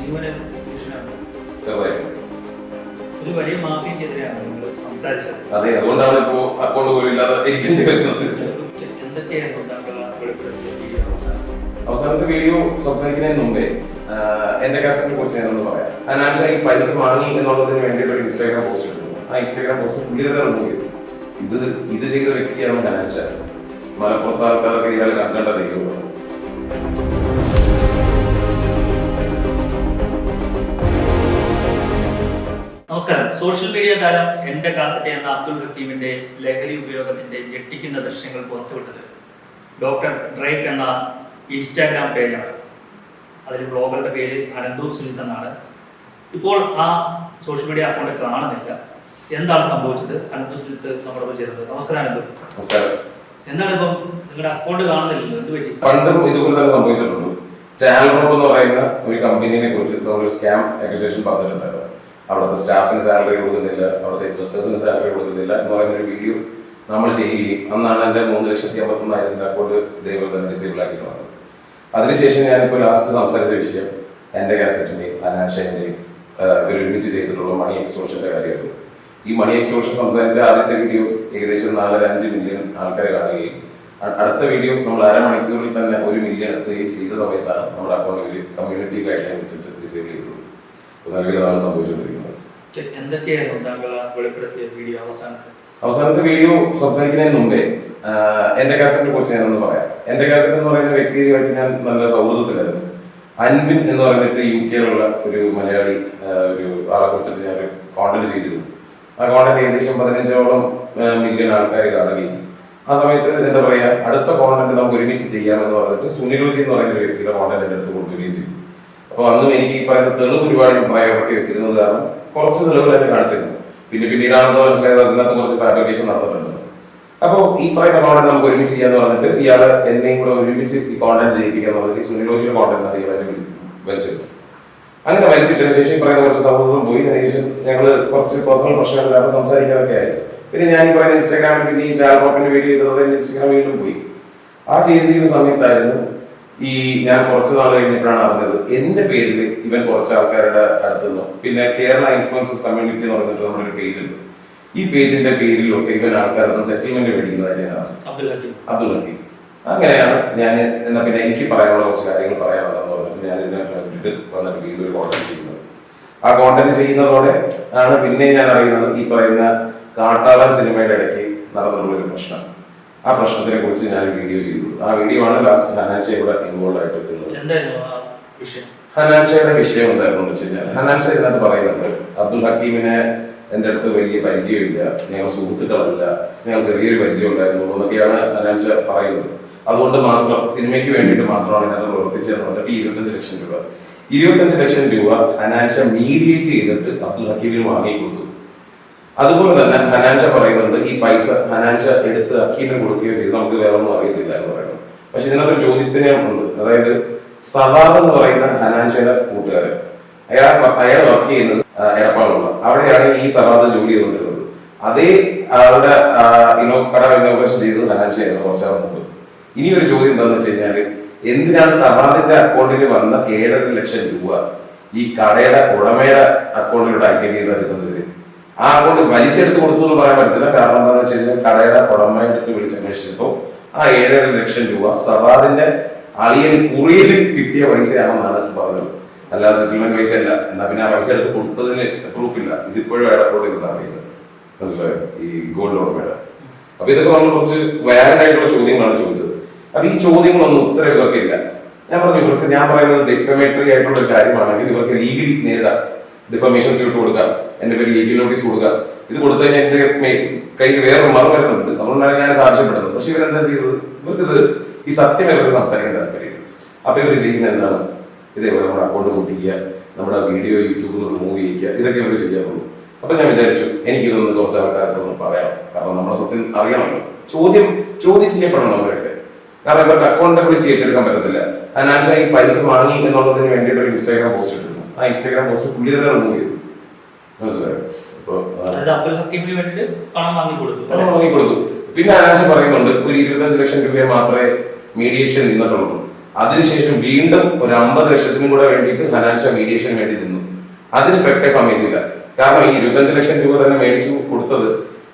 ജീവന് ഭീഷണിയാണ്. ഒരു വലിയ മാഫിയക്കെതിരെയാണ് നിങ്ങൾ സംസാരിച്ചത്. അതെ, അതുകൊണ്ടാണ് ഇപ്പോ അക്കൗണ്ട് പോലും ഇല്ലാതെ ഇരിക്കേണ്ടി വരുന്നത്. എന്തൊക്കെയായിരുന്നു താങ്കൾ വെളിപ്പെടുത്തിയ അവസാനത്തെ വീഡിയോ സംസാരിക്കുന്നതിന് മുമ്പേ എന്റെ കാസറ്റിനെ കുറിച്ച് ഞാനൊന്ന് പറയാം. അനാൻഷ ഈ പൈസ വാങ്ങി എന്നുള്ളതിന് വേണ്ടിയിട്ട് ഒരു ഇൻസ്റ്റാഗ്രാം പോസ്റ്റ് ഇട്ടിരുന്നു. ആ ഇൻസ്റ്റാഗ്രാം പോസ്റ്റ് പുള്ളി തന്നെ റിമൂവ് ചെയ്തു. ഇത് ചെയ്ത വ്യക്തിയാണ് അനാൻഷ. മലപ്പുറത്ത് ആൾക്കാരൊക്കെ ഇയാൾ കണ്ടേണ്ട ദൈവമാണ്. നമസ്കാരം. സോഷ്യൽ മീഡിയ താരം എന്റെ കാസറ്റ് എന്ന അബ്ദുൾ ഹക്കീമിന്റെ ലഹരി ഉപയോഗത്തിന്റെ ഞെട്ടിക്കുന്ന ദൃശ്യങ്ങൾ പുറത്തുവിട്ടത് ഡോക്ടർ ഡ്രേക്ക് എന്ന ഇൻസ്റ്റാഗ്രാം പേജാണ്. അതിൽ ബ്ലോഗറുടെ പേര് അനന്തൂർ സുനിത് എന്നാണ്. ഇപ്പോൾ ആ സോഷ്യൽ മീഡിയ അക്കൗണ്ട് കാണുന്നില്ല. എന്താണ് സംഭവിച്ചത്? അനന്തൂർ സുനിത് നമ്മളോട് ചേർന്നത്. നമസ്കാരം അനന്തൂർ. നമസ്കാരം. എന്താണ് ഇപ്പം നിങ്ങളുടെ അക്കൗണ്ട് കാണുന്നില്ലല്ലോ, എന്ത് പറ്റി? പണ്ടും ഇതുപോലെ തന്നെ സംഭവിച്ചിട്ടുണ്ട്. ചാനൽ റോപ്പ് എന്ന് പറയുന്ന ഒരു കമ്പനിയെ കുറിച്ച് നമ്മളൊരു സ്കാം അക്യൂസേഷൻ പറഞ്ഞിട്ടുണ്ടായിരുന്നു. അവിടുത്തെ സ്റ്റാഫിന് സാലറി കൊടുക്കുന്നില്ല, അവിടുത്തെ ഇൻവെസ്റ്റേഴ്സിന് സാലറി കൊടുക്കുന്നില്ല എന്ന് പറയുന്ന ഒരു വീഡിയോ നമ്മൾ ചെയ്യുകയും അന്നാണ് എൻ്റെ 3,51,000 അക്കൗണ്ട് ഇതേപോലെ തന്നെ ഡിസേബിൾ ആക്കി തന്നത്. അതിനുശേഷം ഞാനിപ്പോൾ ലാസ്റ്റ് സംസാരിച്ച വിഷയം എൻ്റെ കാസറ്റിൻ്റെയും അനാൻഷേൻ്റെയും ഒരുമിച്ച് ചെയ്തിട്ടുള്ള മണി എക്സ്റ്റോർഷൻ്റെ കാര്യമായിരുന്നു. ഈ മണി എക്സ്റ്റോർഷൻ സംസാരിച്ച ആദ്യത്തെ വീഡിയോ ഏകദേശം 4.5 മില്യൺ ആൾക്കാർ കാണുകയും അടുത്ത വീഡിയോ നമ്മൾ അരമണിക്കൂറിൽ തന്നെ 1 മില്യൺ എത്തുകയും ചെയ്ത സമയത്താണ് നമ്മുടെ അക്കൗണ്ടിൽ കമ്മ്യൂണിറ്റി ഗൈഡ്ലൈൻ വെച്ചിട്ട് ഡിസേബിൾ ചെയ്തത്. നൽകിയതാണ് സംഭവിച്ചുകൊണ്ടിരിക്കുന്നത്. എന്തൊക്കെയായിരുന്നു താങ്കൾ വെളിപ്പെടുത്തിയ വീഡിയോ? അവസാനത്തെ വീഡിയോ സംസാരിക്കുന്നതിന് മുമ്പേ എന്റെ കാസറ്റിനെ കുറിച്ച് ഞാനൊന്ന് പറയാം. എന്റെ കാസറ്റ് എന്ന് പറയുന്ന വ്യക്തിയുമായിട്ട് ഞാൻ നല്ല സൗഹൃദത്തിലായിരുന്നു. അൻവിൻ എന്ന് പറഞ്ഞിട്ട് UK-യിലുള്ള ഒരു മലയാളി ഒരു ആളെ കുറിച്ചിട്ട് ഞാൻ കോണ്ടന്റ് ചെയ്തിരുന്നു. ആ കോണ്ടന്റ് ഏകദേശം 15ഓളം മില്യൺ ആൾക്കാർ കാണുകയും ആ സമയത്ത് എന്താ പറയാ, അടുത്ത കോണ്ടന്റ് നമുക്ക് ഒരുമിച്ച് ചെയ്യാമെന്ന് പറഞ്ഞിട്ട് സുനിലോജി എന്ന് പറയുന്ന ഒരു വ്യക്തിയുടെ കോണ്ടന്റ് എൻ്റെ അടുത്ത് കൊണ്ടുവരികയും ചെയ്തു. അപ്പോൾ അന്നും എനിക്ക് ഈ പറയുന്ന തെളിവ് ഒരുപാട് പ്രയോറിറ്റി വെച്ചിരുന്നത് കാരണം കുറച്ച് തെളിവുകൾ എന്നെ കാണിച്ചിരുന്നു. പിന്നീടാണെന്ന് മനസ്സിലായത് അതിനകത്ത് കുറച്ച് ഫാബ്രിക്കേഷൻ നടന്നിട്ടുണ്ട്. അപ്പോൾ ഈ പറയുന്ന കോണ്ടന്റ് നമുക്ക് ഒരുമിച്ച് ചെയ്യാന്ന് പറഞ്ഞിട്ട് ഇയാൾ എന്നെയും കൂടെ ഒരുമിച്ച് ഈ കോണ്ടന്റ് ചെയ്യിപ്പിക്കാന്ന് പറഞ്ഞിട്ട് സുനിലോജിയുടെ കോണ്ടന്റ് ഇയാൾ എന്നെ വലിച്ചിരുന്നു. അങ്ങനെ വലിച്ചിട്ടതിന് ശേഷം ഈ പറയുന്ന കുറച്ച് സൗഹൃദം പോയി. അതിനുശേഷം ഞങ്ങൾ കുറച്ച് പേഴ്സണൽ പ്രശ്നങ്ങളിലാണ് സംസാരിക്കാനൊക്കെ ആയി. പിന്നെ ഞാൻ ഈ പറയുന്ന ഇൻസ്റ്റാഗ്രാമിൽ പിന്നെ ഈ ചാൽപോപ്പിന്റെ വീഡിയോ ചെയ്തതോടെ ഇൻസ്റ്റാഗ്രാം വീണ്ടും പോയി. ആ ചെയ്തിരിക്കുന്ന സമയത്തായിരുന്നു ഈ ഞാൻ കുറച്ച് നാൾ കഴിഞ്ഞപ്പോഴാണ് അറിഞ്ഞത് എന്റെ പേരിൽ ഇവൻ കുറച്ച് ആൾക്കാരുടെ അടുത്തുനിന്നും പിന്നെ കേരള ഇൻഫ്ലുവൻസസ് കമ്മ്യൂണിറ്റി എന്ന് പറഞ്ഞിട്ട് നമ്മുടെ ഒരു പേജ് ഉണ്ട്. ഈ പേജിന്റെ പേരിലൊക്കെ ഇവൻ ആൾക്കാരുടെ സെറ്റിൽമെന്റ് മേടിക്കുന്നതായിട്ട് ഞാൻ അബ്ദുൾ ഹക്കീം. അങ്ങനെയാണ് ഞാൻ എന്നാ പിന്നെ എനിക്ക് പറയാനുള്ള കുറച്ച് കാര്യങ്ങൾ പറയാനുള്ളതെന്ന് പറഞ്ഞിട്ട് ഞാൻ ഇതിനകത്ത് വേണ്ടിയിട്ട് വന്നിട്ട് വീണ്ടും ഒരു കോണ്ടന്റ് ചെയ്യുന്നത്. ആ കോണ്ടന്റ് ചെയ്യുന്നതോടെ ആണ് പിന്നെ ഞാൻ അറിയുന്നത് ഈ പറയുന്ന കാട്ടാളൻ സിനിമയുടെ ഇടയ്ക്ക് നടന്നിട്ടുള്ളൊരു പ്രശ്നം. ആ പ്രശ്നത്തിനെ കുറിച്ച് ഞാൻ വീഡിയോ ചെയ്തു. ആ വീഡിയോ ആണ് ലാസ്റ്റ് ഹനാൻഷ ഇവിടെ ഇൻവോൾവ് ആയിട്ടുള്ളത്. ഹനാൻഷയുടെ വിഷയം എന്തായിരുന്നു എന്ന് വെച്ച് കഴിഞ്ഞാൽ, ഹനാൻഷ ഇതിനകത്ത് പറയുന്നുണ്ട് അബ്ദുൾ ഹക്കീമിനെ എൻ്റെ അടുത്ത് വലിയ പരിചയമില്ല, ഞങ്ങൾ സുഹൃത്തുക്കളല്ല, ഞങ്ങൾ ചെറിയൊരു പരിചയം ഉണ്ടായിരുന്നു എന്നൊക്കെയാണ് ഹനാൻഷ പറയുന്നത്. അതുകൊണ്ട് മാത്രം സിനിമയ്ക്ക് വേണ്ടിയിട്ട് മാത്രമാണ് ഇതിനകത്ത് പ്രവർത്തിച്ചതെന്ന് പറഞ്ഞിട്ട് 25 ലക്ഷം രൂപ 25 ലക്ഷം രൂപ ഹനാൻഷ മീഡിയേറ്റ് ചെയ്തിട്ട് അബ്ദുൾ ഹക്കീമിന് വാങ്ങി കൊടുത്തു. അതുപോലെ തന്നെ ഹനാൻഷ പറയുന്നുണ്ട് ഈ പൈസ ഹനാൻഷ എടുത്ത് ഹക്കീമിന് കൊടുക്കുകയോ ചെയ്ത് നമുക്ക് വേറെ ഒന്നും അറിയത്തില്ല എന്ന് പറയുന്നു. പക്ഷെ ഇതിനകത്തൊരു ചോദ്യസ്ഥിതിയും ഉണ്ട്. അതായത് സവാദ് എന്ന് പറയുന്ന ഹനാൻഷയുടെ കൂട്ടുകാരൻ, അയാൾ വർക്ക് ചെയ്യുന്നത് എടപ്പാളുള്ള അവിടെയാണ് ഈ സവാദ് ജോലി ചെയ്തുകൊണ്ടിരുന്നത്. അതേ ആളുടെ കട ഇനോഗ്രേഷൻ ചെയ്തത് ഹനാൻഷയായിരുന്നു കുറച്ചാൾ മുമ്പ്. ഇനി ഒരു ചോദ്യം എന്താണെന്ന് വെച്ച് കഴിഞ്ഞാല്, എന്തിനാണ് സവാദിന്റെ അക്കൗണ്ടിൽ വന്ന 7.5 ലക്ഷം രൂപ ഈ കടയുടെ ഉടമയുടെ അക്കൗണ്ടിലോട്ട് അയക്കേണ്ടി വരുന്നത്? ആ അക്കൗണ്ട് വലിച്ചെടുത്ത് കൊടുത്തു എന്ന് പറയാൻ പറ്റത്തില്ല. കാരണം എന്താണെന്ന് വെച്ച് കഴിഞ്ഞാൽ കടയുടെ ഉടമയുടെ അടുത്ത് വിളിച്ചന്വേഷിച്ചപ്പോൾ ആ 7.5 ലക്ഷം രൂപ സവാദിന്റെ അളിയന് കുറിയിൽ കിട്ടിയ പൈസയാണെന്നാണ് പറഞ്ഞത്, അല്ലാതെ സെറ്റിൽമെന്റ് പൈസ അല്ല. എന്നാ പിന്നെ ആ പൈസ എടുത്ത് കൊടുത്തതിന് പ്രൂഫില്ല. ഇതിപ്പോഴും എയർപോർട്ടിൽ ആ പൈസ മനസ്സിലായോ, ഈ ഗോൾഡ് ഉടമയുടെ. അപ്പൊ ഇതൊക്കെ നമ്മൾ കുറച്ച് വയറലായിട്ടുള്ള ചോദ്യങ്ങളാണ് ചോദിച്ചത്. അപ്പൊ ഈ ചോദ്യങ്ങളൊന്നും ഉത്തരം ഇവർക്കില്ല. ഞാൻ പറഞ്ഞു ഇവർക്ക്, ഞാൻ പറയുന്നത് ഡിഫമേറ്ററി ആയിട്ടുള്ള ഒരു കാര്യമാണെങ്കിൽ ഇവർക്ക് ലീഗലി നേരിടാം. ഡിഫമേഷൻ സ്യൂട്ട് കൊടുക്കാം, എന്റെ പേര് ലീഗൽ നോട്ടീസ് കൊടുക്കാം. ഇത് കൊടുത്തു കഴിഞ്ഞാൽ എന്റെ കയ്യിൽ വേറൊരു മറു വരുന്നുണ്ട്. അതുകൊണ്ടാണ് ഞാനത് ആവശ്യപ്പെടുന്നത്. പക്ഷെ ഇവരെന്താ ചെയ്തത്? ഇവർക്കിത് ഈ സത്യം ഇവർക്ക് സംസാരിക്കാൻ താല്പര്യം. അപ്പൊ ഇവർ ചെയ്യുന്നത് എന്താണ്? ഇതേപോലെ നമ്മുടെ അക്കൗണ്ട് പൊട്ടിക്കുക, നമ്മുടെ വീഡിയോ യൂട്യൂബിൽ റിമൂവ് ചെയ്യിക്കുക, ഇതൊക്കെ ഇവർ ചെയ്യാറുള്ളൂ. അപ്പൊ ഞാൻ വിചാരിച്ചു എനിക്കിതൊന്ന് കുറച്ച് ആൾക്കാർക്കൊന്ന് പറയാം. കാരണം നമ്മളെ സത്യം അറിയണമല്ലോ, ചോദ്യം ചെയ്യപ്പെടണം അവരൊക്കെ. കാരണം ഇവർക്ക് അക്കൗണ്ടിനെ വിളിച്ച് ഏറ്റെടുക്കാൻ പറ്റത്തില്ല. ഹനാൻഷ ഈ പൈസ വാങ്ങി എന്നുള്ളതിന് വേണ്ടിയിട്ട് ഒരു ഇൻസ്റ്റാഗ്രാം പോസ്റ്റ് ഇട്ടിരുന്നു. ആ ഇൻസ്റ്റാഗ്രാം പോസ്റ്റ് പുള്ളി തന്നെ റിമൂവ് ചെയ്തു. മനസ്സിലായോ? പണം വാങ്ങി കൊടുത്തു. പിന്നെ ഹനാൻഷ പറയുന്നുണ്ട് ഒരു 25 ലക്ഷം രൂപയെ മാത്രമേ മീഡിയേഷൻ നിന്നിട്ടുള്ളൂ. അതിനുശേഷം വീണ്ടും ഒരു 50 ലക്ഷത്തിനും കൂടെ വേണ്ടിയിട്ട് ഹനാൻഷ മീഡിയേഷന് വേണ്ടി നിന്നു. അതിന് പെപ്പെ സമ്മതിച്ചില്ല. കാരണം ഈ 25 ലക്ഷം രൂപ തന്നെ മേടിച്ചു കൊടുത്തത്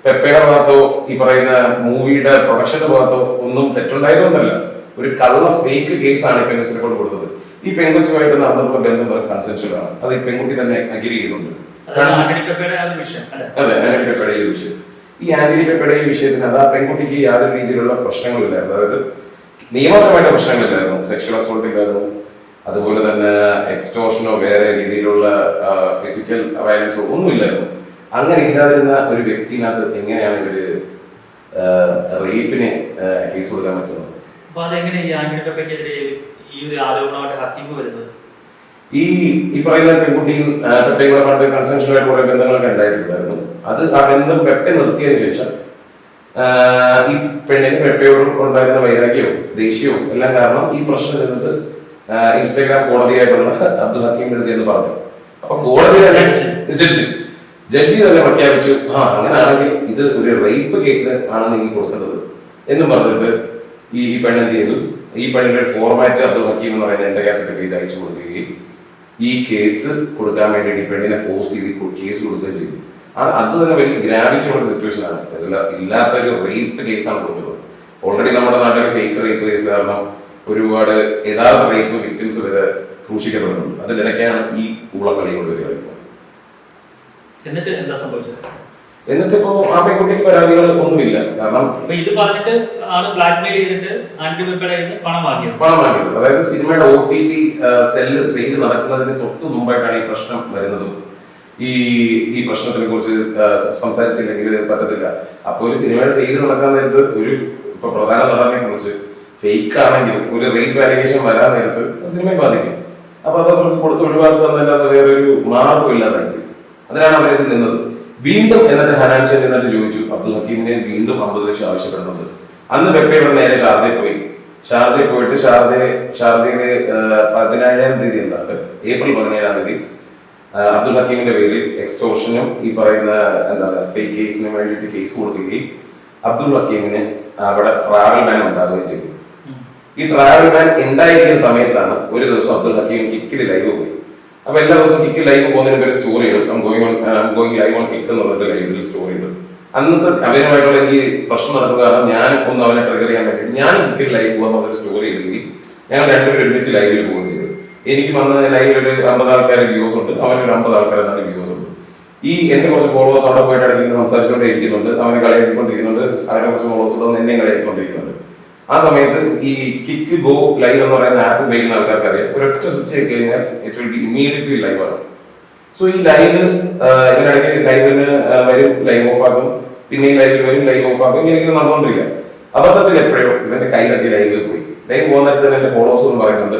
പെപ്പയുടെ ഭാഗത്തോ ഈ പറയുന്ന മൂവിയുടെ പ്രൊഡക്ഷന്റെ ഭാഗത്തോ ഒന്നും തെറ്റുണ്ടായതുകൊണ്ടല്ല. ഒരു കള്ള ഫേക്ക് കേസാണ് ഈ പെൺകൊച്ചിനെ കൊണ്ട് കൊടുത്തത്. ഈ പെൺകൊച്ചുമായിട്ട് നടന്നിട്ടുള്ള ബന്ധം കൺസെൻഷ്യൽ ആണ്. അത് ഈ പെൺകുട്ടി തന്നെ അഗ്രി ചെയ്യുന്നുണ്ട്. അതെ, ആന്റണി പെപ്പയുടെ ഈ വിഷയം. ഈ ആന്റണി പെപ്പയുടെ ഈ വിഷയത്തിന് അത് ആ പെൺകുട്ടിക്ക് യാതൊരു രീതിയിലുള്ള പ്രശ്നങ്ങളില്ലായിരുന്നു. അതായത് നിയമപരമായിട്ട് പ്രശ്നങ്ങളില്ലായിരുന്നു. സെക്ഷൽ അസോൾട്ട് ഇല്ലായിരുന്നു, അതുപോലെ തന്നെ എക്സ്റ്റോഷനോ വേറെ രീതിയിലുള്ള ഫിസിക്കൽ വയലൻസോ ഒന്നുമില്ലായിരുന്നു. അങ്ങനെ ഇല്ലാതിരുന്ന ഒരു വ്യക്തിനകത്ത് എങ്ങനെയാണ് ഇവര് റേപ്പിന് കേസ് കൊടുക്കാൻ പറ്റുന്നത്? അപ്പൊ അതെങ്ങനെ ഈ ആന്റണി പെപ്പയ്ക്കെതിരെ ഈ ഒരു ആരോപണമായിട്ട് ഹക്കീം വരുന്നത്? ഈ പറയുന്ന പെൺകുട്ടിയും പെപ്പയും കൂടെ പണ്ട് കൺസെൻഷനായിട്ട് കുറെ ബന്ധങ്ങളൊക്കെ ഉണ്ടായിട്ടുണ്ടായിരുന്നു. അത് ആ ബന്ധം പെപ്പെ നിർത്തിയതിനു ശേഷം ഈ പെണ്ണിന് പെപ്പയോട് ഉണ്ടായിരുന്ന വൈരാഗ്യവും ദേഷ്യവും എല്ലാം കാരണം ഈ പ്രശ്നം നിന്നിട്ട് ഇൻസ്റ്റാഗ്രാം കോടതിയായിട്ടുള്ള അബ്ദുൽ ഹക്കീം എഴുതി എന്ന് പറഞ്ഞു. അപ്പൊ കോടതി തന്നെ ജഡ്ജി തന്നെ പ്രഖ്യാപിച്ചു, അങ്ങനെയാണെങ്കിൽ ഇത് ഒരു റേപ്പ് കേസ് ആണ് നിങ്ങൾ കൊടുക്കേണ്ടത് എന്നും പറഞ്ഞിട്ട് ഈ പെണ്ണെന്ത് ചെയ്തു, ഈ പെണ്ണിന്റെ ഒരു ഫോർമാറ്റ് അബ്ദുൽ ഹക്കീം എന്ന് പറയുന്ന എന്റെ കാസറ്റ് പേജ് അയച്ചു കൊടുക്കുകയും ഈ കേസ് കൊടുക്കാൻ വേണ്ടിയിട്ട് ഈ പെണ്ണിനെ ഫോഴ്സ് ചെയ്ത് കേസ് കൊടുക്കുകയും ചെയ്തു. അത് തന്നെ വലിയ ഗ്രാവിറ്റി ഉള്ള സിറ്റുവേഷൻ ആണ്. ഇല്ലാത്ത ഒരു റേപ്പ് കേസാണ് കൊടുക്കുന്നത്. ഓൾറെഡി നമ്മുടെ നാട്ടിൽ ഫേക്ക് റേപ്പ് കേസ് കാരണം ഒരുപാട് യഥാർത്ഥ റേപ്പ് വിക്ടിംസ് വരെ ക്രൂശിക്കപ്പെടുന്നുണ്ട്. അതിനിടയ്ക്കാണ് ഈ ഊളക്കളി കൊണ്ട് വരെ കളിക്കുന്നത്. എന്നിട്ട് എന്താ സംഭവിച്ചത്? എന്നിട്ടിപ്പോ ആ പെൺകുട്ടിക്ക് പരാതികൾ ഒന്നുമില്ല. കാരണം ഇത് പറഞ്ഞിട്ട് ആള് ബ്ലാക്ക്മെയിൽ ചെയ്തിട്ട് ആന്റണി പെപ്പയുടെ പണം വാങ്ങിയത്. അതായത് സിനിമയുടെ OTT സെയിൽ നടക്കുന്നതിന് തൊട്ട് മുമ്പായിട്ടാണ് ഈ പ്രശ്നം വരുന്നതും. ഈ പ്രശ്നത്തിനെ കുറിച്ച് സംസാരിച്ചില്ലെങ്കിൽ പറ്റത്തില്ല. അപ്പൊ ഒരു സിനിമയുടെ സെയിൽ നടക്കാൻ നേരത്ത് ഇപ്പൊ പ്രധാന നടനെ കുറിച്ച് ഫേക്ക് ആണെങ്കിൽ ഒരു റേപ്പ് അലിഗേഷൻ വരാൻ നേരത്ത് സിനിമയെ ബാധിക്കും. അപ്പൊ അത് അവർക്ക് കൊടുത്ത് ഒഴിവാക്കുക എന്നല്ലാതെ വേറൊരു മാർഗം ഇല്ലാതായിരിക്കും. അതിനാണ് അവരിത് നിന്നത്. വീണ്ടും എന്നിട്ട് ഹനാൻഷ എന്നിട്ട് ചോദിച്ചു, അബ്ദുൽ ഹക്കീമിനെ വീണ്ടും 50 ലക്ഷം ആവശ്യപ്പെടുന്നുണ്ട്. അന്ന് പെപ്പയുടെ നേരെ ഷാർജയിൽ പോയിട്ട് ഷാർജയില് 17-ാം തീയതി ഏപ്രിൽ 17-ാം തീയതി അബ്ദുൽ ഹക്കീമിന്റെ പേരിൽ എക്സ്റ്റോർഷനും ഈ പറയുന്ന ഫേക്ക് കേസിന് വേണ്ടിയിട്ട് കേസ് കൊടുക്കുകയും അബ്ദുൽ ഹക്കീമിന് അവിടെ ട്രാവൽ ബാൻ ഉണ്ടാവുകയും ചെയ്തു. ഈ ട്രാവൽ ബാൻ ഉണ്ടായിരിക്കുന്ന സമയത്താണ് ഒരു ദിവസം അബ്ദുൽ ഹക്കീം കിക്കിൽ ലൈവ് പോയി. അപ്പൊ എല്ലാ ദിവസവും കിക്ക് ലൈവ് പോകുന്നതിന് ഒരു സ്റ്റോറി ഇടും. ഗോയിങ് ലൈവ് ഓൺ കിക്ക് എന്ന് പറഞ്ഞിട്ട് ലൈവിൽ സ്റ്റോറി ഇടും. അന്നത്തെ അവനുമായിട്ടുള്ള എനിക്ക് പ്രശ്നം നടക്കുക കാരണം ഞാൻ ഒന്ന് അവനെ ട്രിഗർ ചെയ്യാൻ വേണ്ടിയിട്ട് ഞാൻ കിക്കിൽ ലൈവ് പോകാൻ പറഞ്ഞൊരു സ്റ്റോറി ഇടുകയും ഞങ്ങൾ രണ്ടുപേരും ഒരുമിച്ച് ലൈവിൽ പോവുകയും ചെയ്തു. എനിക്ക് വന്ന ലൈവിൽ ഒരു 50 ആൾക്കാർ വ്യൂസ് ഉണ്ട്, അവനൊരു 50 ആൾക്കാർ വ്യൂസ് ഉണ്ട്. എന്റെ കുറച്ച് ഫോളോവേഴ്സ് അവിടെ പോയിട്ട് ഇടയ്ക്ക് സംസാരിച്ചുകൊണ്ടേ ഇരിക്കുന്നുണ്ട്, അവനെ കളിയാക്കിക്കൊണ്ടിരിക്കുന്നുണ്ട്. അവരെ കുറച്ച് ഫോളോവേഴ്സ് ഉണ്ട്, എന്നെയും കളിയാക്കിക്കൊണ്ടിരിക്കുന്നുണ്ട്. ആ സമയത്ത് ഈ കിക്ക് ഗോ ലൈവ് എന്ന് പറയുന്ന ആപ്പ് ഉപയോഗിക്കുന്ന ആൾക്കാർക്ക് അറിയാം, ഒരൊറ്റ സ്വിച്ച് ചെയ്ത് കഴിഞ്ഞാൽ it will be immediately live ആണ്. സോ ഈ ലൈവ് ഇതിനിടയ്ക്ക് ലൈവിന് വരും, ലൈവ് ഓഫ് ആക്കും, പിന്നെയും ലൈവിൽ വരും, ലൈവ് ഓഫ് ആക്കും, ഇങ്ങനെ നടന്നുകൊണ്ടിരിക്കുക. അബദ്ധത്തിൽ എപ്പോഴും ഇവന്റെ കൈ തട്ടി ലൈവിൽ പോയി. ലൈവ് പോകുന്ന നേരത്തെ തന്നെ എന്റെ ഫോളോവേഴ്സ് എന്ന് പറയുന്നുണ്ട്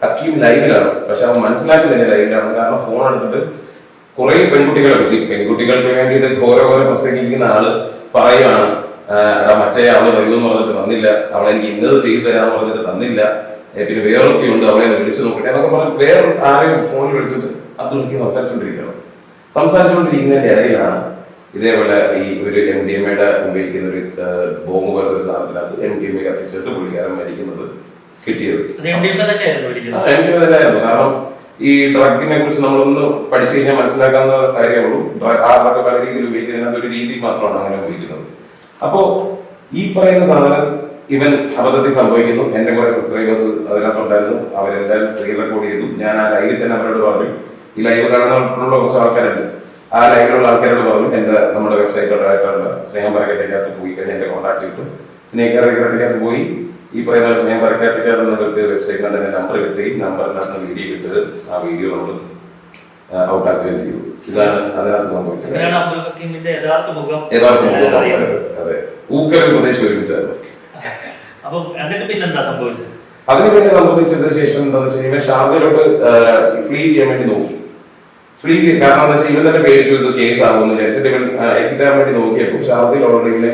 ഹക്കീം ലൈവിലാണ്, പക്ഷെ അവൻ മനസ്സിലാക്കുന്നില്ല ലൈവിലാണ്. കാരണം ഫോൺ എടുത്തിട്ട് കുറെ പെൺകുട്ടികൾക്ക് വേണ്ടിയിട്ട് ഘോര പ്രസംഗിക്കുന്ന ആള് പറയുകയാണ്, മറ്റേ അവള് വരുമെന്ന് പറഞ്ഞിട്ട് വന്നില്ല, അവളെ എനിക്ക് ഇന്നത് ചെയ്തു തരാന്ന് പറഞ്ഞിട്ട് തന്നില്ല, പിന്നെ വേറൊക്കെയുണ്ട്, അവളെ വിളിച്ചു നോക്കട്ടെ എന്നൊക്കെ പറഞ്ഞ് വേറെ ആരെയും ഫോണിൽ വിളിച്ചിട്ട് അബ്ദുൽ ഹക്കീം സംസാരിച്ചുകൊണ്ടിരിക്കുന്നതിന്റെ ഇടയിലാണ് ഇതേപോലെ ഈ ഒരു MDMA ഉപയോഗിക്കുന്ന ഒരു ബോംബ് പോലത്തെ ഒരു സാധനത്തിനകത്ത് MDMA കത്തിച്ചിട്ട് പുള്ളിക്കാരൻ മരിക്കുന്നത് കിട്ടിയത്. MDMA തന്നെയായിരുന്നു. കാരണം ഈ ഡ്രഗിനെ കുറിച്ച് നമ്മളൊന്ന് പഠിച്ചു കഴിഞ്ഞാൽ മനസ്സിലാക്കാവുന്ന കാര്യമുള്ളൂ. ആ ഡ്രഗ് പല രീതിയിൽ ഉപയോഗിക്കുന്നതിനകത്ത് ഒരു രീതി മാത്രമാണ് അങ്ങനെ ഉപയോഗിക്കുന്നത്. അപ്പോ ഈ പറയുന്ന സാധനം ഇവൻ അബദ്ധത്തിൽ സംഭവിക്കുന്നു. എന്റെ കുറെ സബ്സ്ക്രൈബേഴ്സ് അതിനകത്തുണ്ടായിരുന്നു, അവരെല്ലാവരും സ്ക്രീൻ റെക്കോർഡ് ചെയ്തു. ഞാൻ ആ ലൈവിൽ തന്നെ അവരോട് പറഞ്ഞു, ഈ ലൈവ് കാണാനുള്ള കുറച്ച് ആൾക്കാരുണ്ട്, ആ ലൈവിലുള്ള ആൾക്കാരോട് പറഞ്ഞു നമ്മുടെ വെബ്സൈറ്റോടായിട്ടുള്ള സ്നേഹം പറക്കട്ടേക്കകത്ത് പോയി കഴിഞ്ഞാൽ എന്റെ കോൺടാക്ട് കിട്ടും. സ്നേഹക്കകത്ത് പോയി ഈ പറയുന്ന സ്നേഹം പറക്കട്ടേക്കകത്ത് നിങ്ങൾക്ക് വെബ്സൈറ്റിനകത്ത് എന്റെ നമ്പർ കിട്ടുകയും നമ്പറിനകത്ത് വീഡിയോ കിട്ടുക, ആ വീഡിയോ നമ്മൾ ഔട്ടാക്കുകയും ചെയ്തു. ഇതാണ് അതിനകത്ത് സംഭവിച്ചത്. അതെ, ഊക്കൽ പ്രദേശം ഒരുമിച്ചായിരുന്നു. അതിന് പിന്നെ സംഭവിച്ചതിന് ശേഷം എന്താണെന്ന് വെച്ചാൽ ഇവൻ ഷാർജയിലോട്ട് ഫ്ലീ ചെയ്യാൻ വേണ്ടി നോക്കി. കാരണം എന്താ വെച്ചാൽ ഇവൻ തന്നെ പേടിച്ചു ഇത് കേസ് ആകുമെന്ന് വിചാരിച്ചിട്ട് ഇവൻ എക്സിറ്റ് ആകാൻ വേണ്ടി നോക്കിയപ്പോൾ ഷാർജയിൽ ഓൾറെഡി ഇവനെ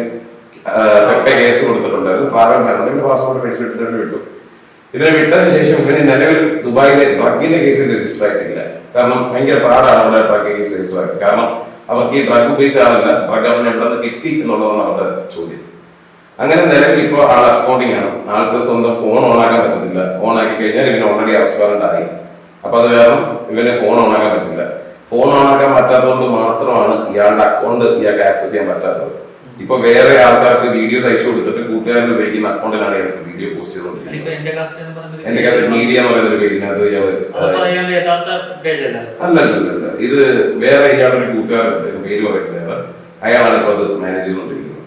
കേസ് കൊടുത്തിട്ടുണ്ടായിരുന്നു. ട്രാവൽ ബാൻ ഇവന്റെ പാസ്പോർട്ട് മേടിച്ചിട്ട് വിട്ടു. ഇവനെ വിട്ടതിന് ശേഷം ഇവന് നിലവിൽ ദുബായിലെ ഡ്രഗിന്റെ കേസിൽ രജിസ്റ്റർ ആയിട്ടില്ല. കാരണം ഭയങ്കര പാടാണ് അവിടെ ഡ്രഗ് കേസ് രജിസ്റ്റർ ആയിട്ട്. കാരണം അവർക്ക് ഈ ഡ്രഗ് ഉപയോഗിച്ച ആളല്ല, ഡ്രഗ് അവന് എവിടെ നിന്ന് കിട്ടി എന്നുള്ളതാണ് അവരുടെ ചോദ്യം. അങ്ങനെ നിലവിൽ ഇപ്പോൾ ആൾ അബ്സ്കോണ്ടിങ് ആണ്. ആൾക്ക് സ്വന്തം ഫോൺ ഓൺ ആക്കാൻ പറ്റത്തില്ല. ഓൺ ആക്കി കഴിഞ്ഞാൽ ഇവന് ഓൾറെഡി അബ്സ്കോണ്ടന്റ് ആയി. അപ്പൊ അത് കാരണം ഇവന് ഫോൺ ഓൺ ആക്കാൻ പറ്റില്ല. ഫോൺ ഓൺ ആക്കാൻ പറ്റാത്തതുകൊണ്ട് മാത്രമാണ് ഇയാളുടെ അക്കൗണ്ട് ഇയാൾക്ക് ആക്സസ് ചെയ്യാൻ പറ്റാത്തത്. ഇപ്പൊ വേറെ ആൾക്കാർക്ക് വീഡിയോസ് അയച്ചു കൊടുത്തിട്ട് കൂട്ടുകാരൻ ഉപയോഗിക്കുന്ന അക്കൗണ്ടിലാണ് ഇയാൾക്ക് വീഡിയോ പോസ്റ്റ് ചെയ്തുകൊണ്ടിരിക്കുന്നത്. എന്റെ കാസ്റ്റ് മീഡിയ എന്ന് പറയുന്ന ഒരു പേജിനകത്ത് അല്ലല്ല, ഇത് വേറെ ഇയാളുടെ ഒരു കൂട്ടുകാരുണ്ട്, പേര് പറയുന്നത്, അയാളാണ് ഇപ്പൊ അത് മാനേജ് ചെയ്തുകൊണ്ടിരിക്കുന്നത്.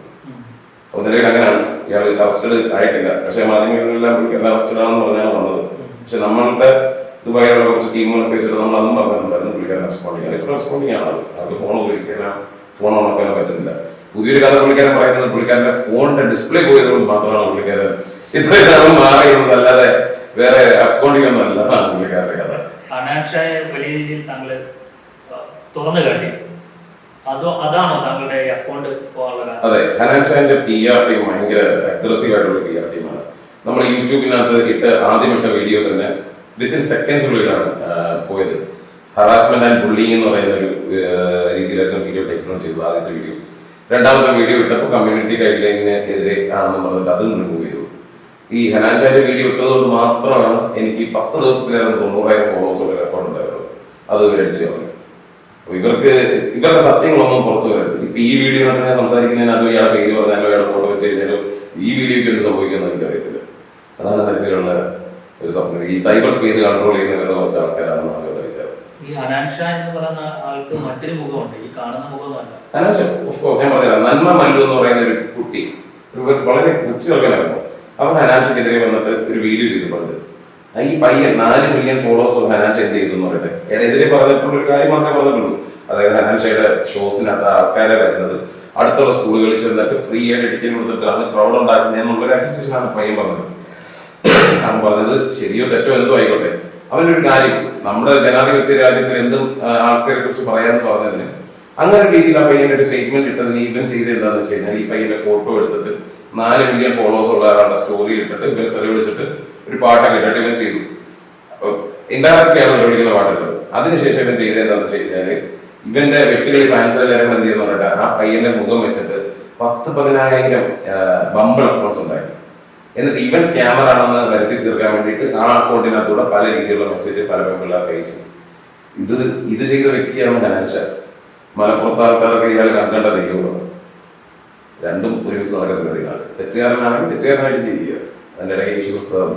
അപ്പൊ നിലവിൽ അങ്ങനെയാണ്. ഇയാൾ അറസ്റ്റഡ് ആയിട്ടില്ല. പക്ഷെ മാധ്യമങ്ങളിലെല്ലാം അറസ്റ്റഡ് ആണെന്ന് പറഞ്ഞാണ് വന്നത്. പക്ഷെ നമ്മളുടെ ദുബായിലുള്ള കുറച്ച് ടീമുകളൊക്കെ വെച്ചിട്ട് നമ്മൾ അന്നും പറഞ്ഞിട്ടുണ്ടായിരുന്നു പുള്ളിക്കാരൻ റെസ്പോണ്ടിങ് ആണ്. ഇപ്പൊ റെസ്പോണ്ടിങ് ആണ്. അവർക്ക് ഫോൺ ഉപയോഗിക്കാനോ ഫോൺ ഓൺ ആക്കാനോ പറ്റുന്നില്ല. പുതിയൊരു കഥ പുള്ളിക്കാരൻ പറയുന്നത് പുള്ളിക്കാരന്റെ ഫോണിന്റെ ഡിസ്പ്ലേ പോയതുകൊണ്ട് മാത്രമാണ് പുള്ളിക്കാരൻ ഇത്രയും മാറിയുന്നത്, അല്ലാതെ വേറെ അബ്സ്കോണ്ടിങ് ഒന്നും അല്ല പുള്ളിക്കാരന്റെ കഥ. ഹനാൻഷായെ വലിയ രീതിയിൽ താങ്കൾ തുറന്നു കാട്ടി, അതാണോ താങ്കളുടെ അക്കൗണ്ട് പോകാനുള്ള? അതെ, ഹനാൻഷാന്റെ PR ടീം ഭയങ്കര അഗ്രസീവ് ആയിട്ടുള്ള PR ടീമാണ്. നമ്മൾ യൂട്യൂബിനകത്ത് ആദ്യം ഇട്ട വീഡിയോ തന്നെ വിത്തിൻ സെക്കൻഡ്സിനുള്ളിലാണ് പോയത്. ഹറാസ്മെന്റ് ആൻഡ് ബുള്ളിങ് എന്ന് പറയുന്ന ഒരു രീതിയിലായിരുന്നു വീഡിയോ ടേക്ക് ചെയ്തത് ആദ്യത്തെ വീഡിയോ. രണ്ടാമത്തെ വീഡിയോ ഇട്ടപ്പോൾ കമ്മ്യൂണിറ്റി ഗൈഡ് ലൈനിനെതിരെ ആണെന്ന് പറഞ്ഞിട്ട് അതും റിമൂവ് ചെയ്തു. ഈ ഹനാൻഷാന്റെ വീഡിയോ ഇട്ടതുകൊണ്ട് മാത്രമാണ് എനിക്ക് 10 ദിവസത്തിലേറെ 90,000 ഫോളോവേഴ്സ് ഉള്ള അക്കൗണ്ട് ഉണ്ടായിരുന്നു. അത് ഇവരടിച്ചു പറഞ്ഞു. ഇവരുടെ സത്യങ്ങളൊന്നും പുറത്തു വരരുത്. ഇപ്പൊ ഈ വീഡിയോ തന്നെ സംസാരിക്കുന്നതിന് അത് ഇയാളെ പേര് പറഞ്ഞാലോ ഇയാളെ ഫോട്ടോ വെച്ച് കഴിഞ്ഞാലോ ഈ വീഡിയോക്ക് എന്ത് സംഭവിക്കുമെന്ന് എനിക്കറിയത്തില്ല. അതാണ് നിലവിലുള്ള ഒരു സ്വപ്നം. ഈ സൈബർ സ്പേസ് കൺട്രോൾ ചെയ്യുന്ന കുറച്ച് ആൾക്കാരാണ് ഈ ഹനാൻഷാ എന്ന് പറയുന്ന ആൾക്ക് മറ്റൊരു മുഖമുണ്ട്, ഈ കാണുന്ന മുഖമല്ല. ഹനാൻഷ ഓഫ്കോഴ്സ് ഞാൻ പറഞ്ഞില്ല, നന്മ മല്ലു എന്ന് പറയുന്ന ഒരു കുട്ടി വളരെ ഉച്ചകൾക്കാനായിരുന്നു. അവൻ ഹനാൻഷക്കെതിരെ വന്നിട്ട് ഒരു വീഡിയോ ചെയ്തിട്ടുണ്ട്. ഈ പയ്യൻ 4 മില്യൺ ഫോളോവേഴ്സ് ഹനാൻഷ എന്ത് ചെയ്തു എന്ന് പറയട്ടെ. എതിരെ പറഞ്ഞിട്ടുള്ള ഒരു കാര്യം മാത്രമേ പറഞ്ഞിട്ടുള്ളൂ. അതായത് ഹനാൻഷയുടെ ഷോസിനകത്ത് ആൾക്കാരെ വരുന്നത് അടുത്തുള്ള സ്കൂളുകളിൽ ചെന്നിട്ട് ഫ്രീ ആയിട്ട് ടിക്കറ്റ് കൊടുത്തിട്ടാണ് ക്രൗഡ് ഉണ്ടാക്കുന്നത് എന്നുള്ളൊരു അക്യൂസേഷനാണ് പയ്യൻ പറഞ്ഞത്. അവൻ പറഞ്ഞത് ശരിയോ തെറ്റോ എന്തോ ആയിക്കോട്ടെ, അവൻ്റെ ഒരു കാര്യം നമ്മുടെ ജനാധിപത്യ രാജ്യത്തിൽ എന്തും ആൾക്കാരെ കുറിച്ച് പറയാന്ന് പറഞ്ഞതിന് അങ്ങനെ ഒരു രീതിയിൽ ആ പയ്യന്റെ ഒരു സ്റ്റേറ്റ്മെന്റ് ഇട്ടതിന് ഇവൻ ചെയ്ത് എന്താണെന്ന് വെച്ച് കഴിഞ്ഞാൽ ഈ പയ്യന്റെ ഫോട്ടോ എടുത്തിട്ട് 4 മില്യൺ ഫോളോവേഴ്സ് ഉള്ള ഒരാളുടെ സ്റ്റോറിയിൽ ഇട്ടിട്ട് ഇവരെ തെളിവിളിച്ചിട്ട് ഒരു പാട്ടൊക്കെ ഇട്ടിട്ട് ഇവൻ ചെയ്തു. ഇൻഡയറക്റ്റ്ലിയാണ് തെളിവിളിക്കുന്ന പാട്ടിട്ടത്. അതിനുശേഷം ഇവൻ ചെയ്ത് എന്താണെന്ന് വെച്ച് കഴിഞ്ഞാല് ഇവന്റെ വെട്ടുകളി ഫാൻസ് എല്ലാവരും എന്ത് ചെയ്യുന്ന പറഞ്ഞിട്ട് ആ പയ്യന്റെ മുഖം വെച്ചിട്ട് 10,000-10,000 ബമ്പിൾ അക്കൗണ്ട്സ് ഉണ്ടായി. എന്നിട്ട് ഇവൻ സ്കാമർ ആണെന്ന് വരുത്തി തീർക്കാൻ വേണ്ടിയിട്ട് ആ അക്കൗണ്ടിനകത്തൂടെ പല രീതിയിലുള്ള മെസ്സേജ് പല പെൺപിള്ളേർക്ക് അയച്ചു. ഇത് ചെയ്ത വ്യക്തിയാണ് ഹനാൻഷ. മലപ്പുറത്ത് ആൾക്കാർക്ക് ഇയാൾ കണ്ട ദൈവമാണ്. രണ്ടും ഒരുമിച്ച് നടക്കുന്ന തെറ്റുകാരനാണെങ്കിൽ തെറ്റുകാരനായിട്ട് ചെയ്യുക, അതിന്റെ ഇടയ്ക്ക് യേശു പുസ്തകം.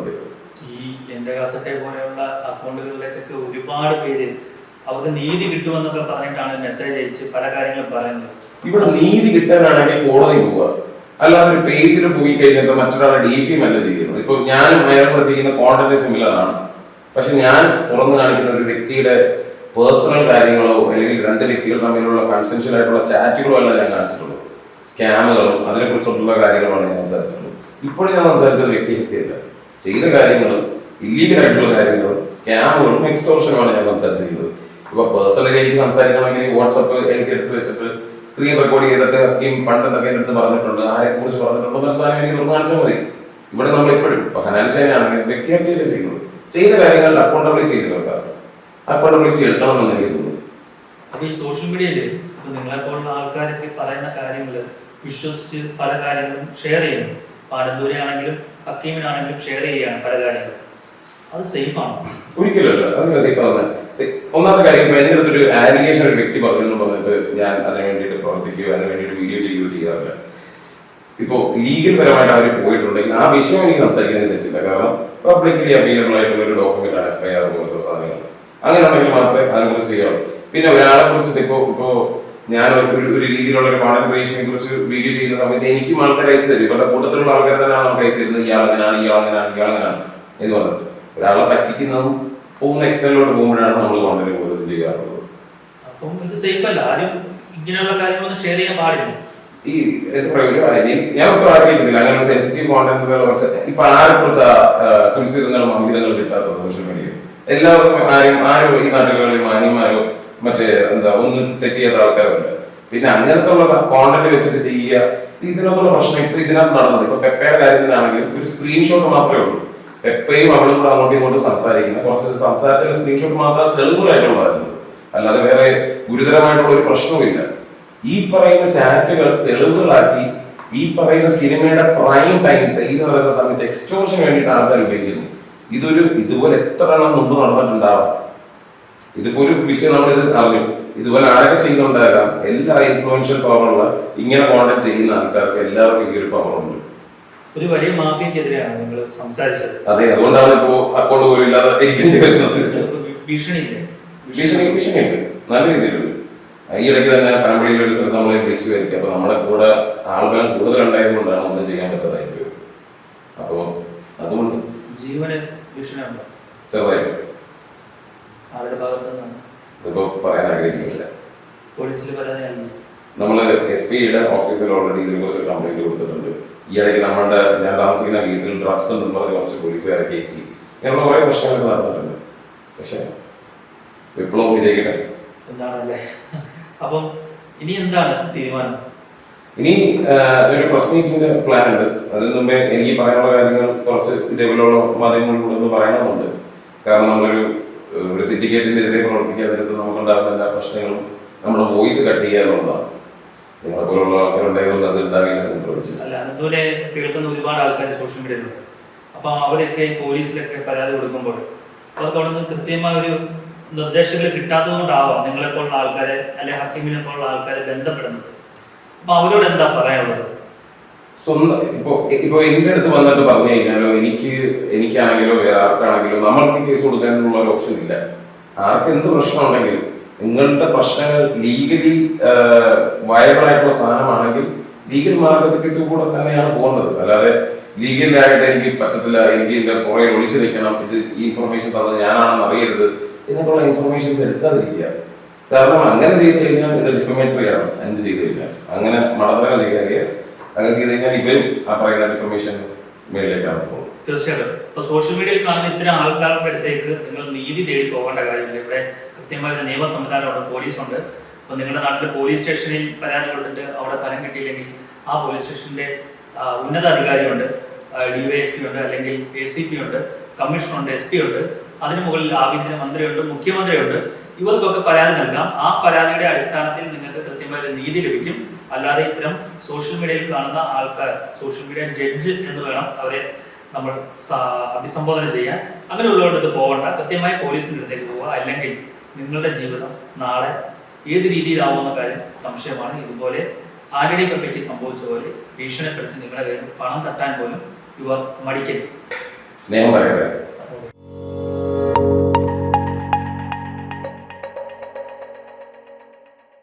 ഈ എന്റെ കാസറ്റെ പോലെയുള്ള അക്കൗണ്ടുകളിലേക്കൊക്കെ ഒരുപാട് പേര് അവർക്ക് നീതി കിട്ടുമെന്നൊക്കെ പറഞ്ഞിട്ടാണ് മെസ്സേജ് അയച്ച് പല കാര്യങ്ങളും പറയുന്നത്. ഇവിടെ നീതി കിട്ടാനാണെങ്കിൽ കോടതി പോവുക, അല്ലാതെ ഒരു പേജിൽ പോയി കഴിഞ്ഞിട്ട് മറ്റൊരാളെ ഡീഫീം അല്ല ചെയ്യുന്നത്. ഇപ്പൊ ഞാനും അയാളുടെ ചെയ്യുന്ന കോണ്ടന്റ് സിമിലർ ആണ്. പക്ഷെ ഞാൻ തുറന്നു കാണിക്കുന്ന ഒരു വ്യക്തിയുടെ പേഴ്സണൽ കാര്യങ്ങളോ അല്ലെങ്കിൽ 2 വ്യക്തികൾ തമ്മിലുള്ള കൺസെൻഷ്യൽ ആയിട്ടുള്ള ചാറ്റുകളോ അല്ല ഞാൻ കാണിച്ചിട്ടുള്ളൂ. സ്കാമുകളും അതിനെക്കുറിച്ചുള്ള കാര്യങ്ങളാണ് ഞാൻ സംസാരിച്ചിട്ടുള്ളത്. ഇപ്പോഴും ഞാൻ സംസാരിച്ചത് വ്യക്തിഹത്യയല്ല, ചെയ്ത കാര്യങ്ങളും ഇല്ലീഗൽ ആയിട്ടുള്ള കാര്യങ്ങളും സ്കാമുകളും എക്സ്റ്റോർഷനുമാണ് ഞാൻ സംസാരിച്ചിരിക്കുന്നത്. ഇപ്പൊ പേഴ്സണലി എനിക്ക് സംസാരിക്കണമെങ്കിൽ വാട്സപ്പ് എനിക്ക് എടുത്ത് വെച്ചിട്ട് സ്ക്രീൻ റെക്കോർഡ് ചെയ്തിട്ട് പണ്ടെന്നൊക്കെ എടുത്ത് പറഞ്ഞിട്ടുണ്ട്, ആരെ കുറിച്ച് പറഞ്ഞിട്ടുണ്ടോ എന്ന സാധനം എനിക്ക് തുറന്നു കാണിച്ചാൽ മതി. ഇവിടെ നമ്മൾ ഇപ്പോഴും ഇപ്പൊ ഹനാൻഷാനാണെങ്കിൽ വ്യക്തിഹത്യയല്ലേ ചെയ്യുന്നത്. ചെയ്ത കാര്യങ്ങളിൽ അക്കൗണ്ടബിലിറ്റി ചെയ്ത് വെക്കാം, അക്കൗണ്ടബിലിറ്റി എടുക്കണമെന്ന് എനിക്ക് തോന്നുന്നു. അപ്പൊ ഈ സോഷ്യൽ മീഡിയയില് നിങ്ങളെപ്പോലുള്ള ആൾക്കാരൊക്കെ പറയുന്ന കാര്യങ്ങൾ വിശ്വസിച്ച് പല കാര്യങ്ങളും ഷെയർ ചെയ്യുന്നു. പാടന്തൂരാണെങ്കിലും ഹക്കീമിനാണെങ്കിലും ഷെയർ ചെയ്യുകയാണ് പല കാര്യങ്ങളും. അത് സേഫ് ആണ്? ഒരിക്കലല്ല, അതിന് സേഫ് ആണ്. ഒന്നാമത്തെ കാര്യം, ഇപ്പൊ എന്റെ അടുത്തൊരു ആലിഗേഷൻ ഒരു വ്യക്തി പറഞ്ഞു പറഞ്ഞിട്ട് ഞാൻ അതിന് വേണ്ടിയിട്ട് പ്രവർത്തിക്കുകയോ അതിന് വേണ്ടിയിട്ട് വീഡിയോ ചെയ്യുകയോ ചെയ്യാറില്ല. ഇപ്പോ ലീഗൽ പരമായിട്ട് അവർ പോയിട്ടുണ്ടെങ്കിൽ ആ വിഷയം എനിക്ക് സംസാരിക്കുന്നതിന് തെറ്റില്ല. കാരണം പബ്ലിക്കലി അവൈലബിൾ ആയിട്ടുള്ള ഒരു ഡോക്യുമെന്റ് ആണ് FIR പോലത്തെ സാധനങ്ങൾ. അങ്ങനെ ഉണ്ടെങ്കിൽ മാത്രമേ അതിനെക്കുറിച്ച് ചെയ്യാവൂ. പിന്നെ ഒരാളെ കുറിച്ചിട്ട് ഇപ്പോ ഞാൻ ഒരു രീതിയിലുള്ള ഒരു കോണ്ടന്റ് ക്രിയേഷനെ കുറിച്ച് വീഡിയോ ചെയ്യുന്ന സമയത്ത് എനിക്കും ആൾക്കാർ അയച്ചു തരും. ഇവരുടെ കൂട്ടത്തിലുള്ള ആൾക്കാർ തന്നെയാണ് നമുക്ക് അയച്ചു തരുന്നത്. ഇയാളങ്ങനാണ് എന്ന് പറഞ്ഞിട്ട് ഒരാളെ പറ്റിക്കുന്നതും പോകുന്ന എക്സ്റ്റെൻഡിലോട്ട് പോകുമ്പോഴാണ് നമ്മൾ കോണ്ടന്റ് കൂടുതൽ ചെയ്യാറുള്ളത്. അപ്പം ഇത് സേഫ് അല്ല, ആരും ഇങ്ങനെയുള്ള കാര്യങ്ങളൊന്നും ഷെയർ ചെയ്യാൻ പാടില്ല. ഈ എന്താ പറയുക, ഞാൻ ഒട്ടും ആഗ്രഹിക്കുന്നില്ല അങ്ങനെ സെൻസിറ്റീവ് കോണ്ടന്റ്സുകൾ. ഇപ്പൊ ആരെ കുറിച്ച് കുൽസിതങ്ങളും അമിതങ്ങളും കിട്ടാത്തത് സോഷ്യൽ മീഡിയ. എല്ലാവർക്കും ആരും ഈ നാട്ടുകളിൽ മാന്യന്മാരോ മറ്റേ ഒന്നും തെറ്റ് ചെയ്യാത്ത ആൾക്കാരല്ല. പിന്നെ അങ്ങനത്തെ ഉള്ള കോണ്ടന്റ് വെച്ചിട്ട് ചെയ്യുക. ഇതിനകത്തുള്ള പ്രശ്നം ഇപ്പൊ ഇതിനകത്ത് നടന്നത്, ഇപ്പൊ പെപ്പയുടെ കാര്യത്തിനാണെങ്കിലും ഒരു സ്ക്രീൻഷോട്ട് മാത്രമേ ഉള്ളൂ. പെപ്പയും അവളും കൂടെ അങ്ങോട്ടും ഇങ്ങോട്ടും സംസാരിക്കുന്ന കുറച്ച് സംസാരത്തിന്റെ സ്ക്രീൻഷോട്ട് മാത്രം തെളിവുകളായിട്ടുള്ളതായിരുന്നു, അല്ലാതെ വേറെ ഗുരുതരമായിട്ടുള്ള ഒരു പ്രശ്നവും ഇല്ല. ഈ പറയുന്ന ചാറ്റുകൾ തെളിവുകളാക്കി ഈ പറയുന്ന സിനിമയുടെ പ്രൈം ടൈം സെയിൽ എന്ന് പറയുന്ന സമയത്ത് എക്സ്റ്റോർഷന് വേണ്ടിയിട്ട് ആൾക്കാർ ഉപയോഗിക്കുന്നു. ഇതുപോലെ എത്ര എണ്ണം മുമ്പ് നടന്നിട്ടുണ്ടാവാം. ഇതിപ്പോ ഒരു വിഷയം നമ്മളിത് അറിഞ്ഞു, ഇതുപോലെ ആരൊക്കെ ചെയ്യുന്നുണ്ടാകാം. എല്ലാ ഇൻഫ്ലുവൻഷ്യൽ പവറുള്ള ഇങ്ങനെ കോണ്ടന്റ് ചെയ്യുന്ന ആൾക്കാർക്ക് എല്ലാവർക്കും ഈ ഒരു പവർ ഉണ്ട്. ഒരു വലിയ മാഫിയക്കെതിരെയാണ് നിങ്ങൾ സംസാരിച്ചത്. അതെ, അതുകൊണ്ടാണ് ഇപ്പോ അക്കൗണ്ട് പോലും ഇല്ലാതെ ഇരിക്കേണ്ടി വരുന്നത്. ഭീഷണിയില്ലേ? ഭീഷണിയുണ്ട്, നല്ല രീതിയിലുണ്ട്. ഈ ഇടയ്ക്ക് തന്നെ പനമ്പള്ളിയിലെ ഒരു സ്ഥലത്ത് നമ്മളെ വിളിച്ചു വരുത്തി. അപ്പൊ നമ്മളെ കൂടെ ആളുകളും കൂടുതൽ ഉണ്ടായതുകൊണ്ടാണ് ഒന്നും ചെയ്യാൻ പറ്റാതായിട്ട്. അപ്പോ അതുകൊണ്ട് ജീവന് ഭീഷണിയുണ്ടോ? ചെറുതായിട്ട്. അവരുടെ ഭാഗത്ത് നിന്നാണ് ഇതിപ്പോ പറയാൻ ആഗ്രഹിക്കുന്നില്ല. പോലീസിൽ പരാതിയാണ്. നമ്മള് SP-യുടെ ഓഫീസിൽ ഓൾറെഡി ഇതിനെ കുറിച്ച് കംപ്ലൈന്റ് കൊടുത്തിട്ടുണ്ട്. ഈ ഇടയ്ക്ക് ഞാൻ താമസിക്കുന്ന വീട്ടിൽ ഡ്രഗ്സ് എന്ന് പറഞ്ഞ് കുറച്ച് പോലീസുകാരെ കയറ്റി ഇങ്ങനെയുള്ള കുറെ പ്രശ്നങ്ങൾ നടന്നിട്ടുണ്ട്. പക്ഷെ വിപ്ലവം വിജയിക്കട്ടെ എന്താണല്ലേ. അപ്പം ഇനി എന്താണ് തീരുമാനം? ഇനി ഒരു പ്രസ് മീറ്റിംഗിന്റെ പ്ലാൻ ഉണ്ട്. അതിന് മുമ്പേ എനിക്ക് പറയാനുള്ള കാര്യങ്ങൾ കുറച്ച് ഇതേപോലെയുള്ള മാധ്യമങ്ങളിലൂടെ ഒന്ന് പറയണമെന്നുണ്ട്. കാരണം ഒരു സിൻഡിക്കേറ്റിനെതിരെ പ്രവർത്തിക്കാതിരുത്ത് നമുക്കുണ്ടാകുന്ന എല്ലാ പ്രശ്നങ്ങളും നമ്മുടെ വോയിസ് കട്ട് ചെയ്യുക എന്നുള്ളതാണ്. നിങ്ങളെ പോലുള്ള ആൾക്കാരുണ്ടായതുകൊണ്ട് അത് ഉണ്ടാകില്ല എന്ന് പ്രവചിച്ചു. അല്ല, അതുപോലെ കേൾക്കുന്ന ഒരുപാട് ആൾക്കാർ സോഷ്യൽ മീഡിയയിലുണ്ട്. അപ്പൊ അവരൊക്കെ പോലീസിലൊക്കെ പരാതി കൊടുക്കുമ്പോൾ അവർക്ക് അവിടെ നിന്ന് കൃത്യമായ ഒരു നിർദ്ദേശങ്ങൾ കിട്ടാത്തത് കൊണ്ടാവാം നിങ്ങളെപ്പോലുള്ള ആൾക്കാരെ അല്ലെ ഹക്കീമിനെ പോലുള്ള ആൾക്കാരെ ബന്ധപ്പെടുന്നത്. അപ്പൊ അവരോട് എന്താ പറയാനുള്ളത്? സ്വന്തം ഇപ്പൊ എന്റെ അടുത്ത് വന്നിട്ട് പറഞ്ഞു കഴിഞ്ഞാലോ എനിക്കാണെങ്കിലോ വേറെ ആർക്കാണെങ്കിലോ നമ്മൾക്ക് കേസ് കൊടുക്കാനുള്ള ഒരു ഓപ്ഷൻ ഇല്ല. ആർക്ക് എന്ത് പ്രശ്നം ഉണ്ടെങ്കിലും നിങ്ങളുടെ പ്രശ്നങ്ങൾ ലീഗലി വയബിൾ ആയിട്ടുള്ള സാധനമാണെങ്കിൽ ലീഗൽ മാർഗത്തിൽ കൂടെ തന്നെയാണ് പോകുന്നത്. അല്ലാതെ ലീഗലായിട്ട് എനിക്ക് പറ്റത്തില്ല, എനിക്ക് ഇതിന്റെ പുറകെ ഒളിച്ചു നിൽക്കണം, ഈ ഇൻഫർമേഷൻ തന്നത് ഞാനാണെന്ന് അറിയരുത് എന്നൊക്കെയുള്ള ഇൻഫർമേഷൻസ് എടുക്കാതിരിക്കുക. കാരണം അങ്ങനെ ചെയ്ത് കഴിഞ്ഞാൽ ഇത് ഡിഫമേറ്ററി ആണ്. എന്ത് ചെയ്തു കഴിഞ്ഞാൽ അങ്ങനെ മടത്തരങ്ങൾ അങ്ങനെ ചെയ്ത് കഴിഞ്ഞാൽ ഇവരും ആ പറയുന്ന ഇൻഫർമേഷൻ മേളിലേക്കാണ് പോകുന്നത്. തീർച്ചയായിട്ടും. ഇപ്പൊ സോഷ്യൽ മീഡിയയിൽ കാണുന്ന ഇത്തരം ആൾക്കാരുടെ അടുത്തേക്ക് നിങ്ങൾ നീതി തേടി പോകേണ്ട കാര്യമില്ല. ഇവിടെ കൃത്യമായ ഒരു നിയമ സംവിധാനമുണ്ട്, പോലീസുണ്ട്. അപ്പൊ നിങ്ങളുടെ നാട്ടിൽ പോലീസ് സ്റ്റേഷനിൽ പരാതി കൊടുത്തിട്ട് അവിടെ ഫലം കിട്ടിയില്ലെങ്കിൽ ആ പോലീസ് സ്റ്റേഷന്റെ ഉന്നത അധികാരിയുണ്ട്, DYSP ഉണ്ട്, അല്ലെങ്കിൽ ACP ഉണ്ട്, കമ്മീഷണറുണ്ട്, SP ഉണ്ട്, അതിന് മുകളിൽ ആഭ്യന്തര മന്ത്രിയുണ്ട്, മുഖ്യമന്ത്രിയുണ്ട്. ഇവർക്കൊക്കെ പരാതി നൽകാം. ആ പരാതിയുടെ അടിസ്ഥാനത്തിൽ നിങ്ങൾക്ക് കൃത്യമായ ഒരു നീതി ലഭിക്കും. അല്ലാതെ ഇത്തരം സോഷ്യൽ മീഡിയയിൽ കാണുന്ന ആൾക്കാർ സോഷ്യൽ മീഡിയ ജഡ്ജ് എന്ന് വേണം അവരെ നമ്മൾ അഭിസംബോധന ചെയ്യാൻ. അങ്ങനെയുള്ളവരുടെ പോകണ്ട, കൃത്യമായി പോലീസിൻ്റെ അടുത്തേക്ക് പോവുക. അല്ലെങ്കിൽ നിങ്ങളുടെ ജീവിതം നാളെ ഏത് രീതിയിലാവുന്ന കാര്യം സംശയമാണ്. ഇതുപോലെ ആന്റണി പെപ്പയ്ക്ക് സംഭവിച്ച പോലെ ഭീഷണിപ്പെടുത്തി നിങ്ങളുടെ കയ്യിൽ പണം തട്ടാൻ പോലും ഇവർ മടിക്കരുത്. സ്നേഹം പറയട്ടെ.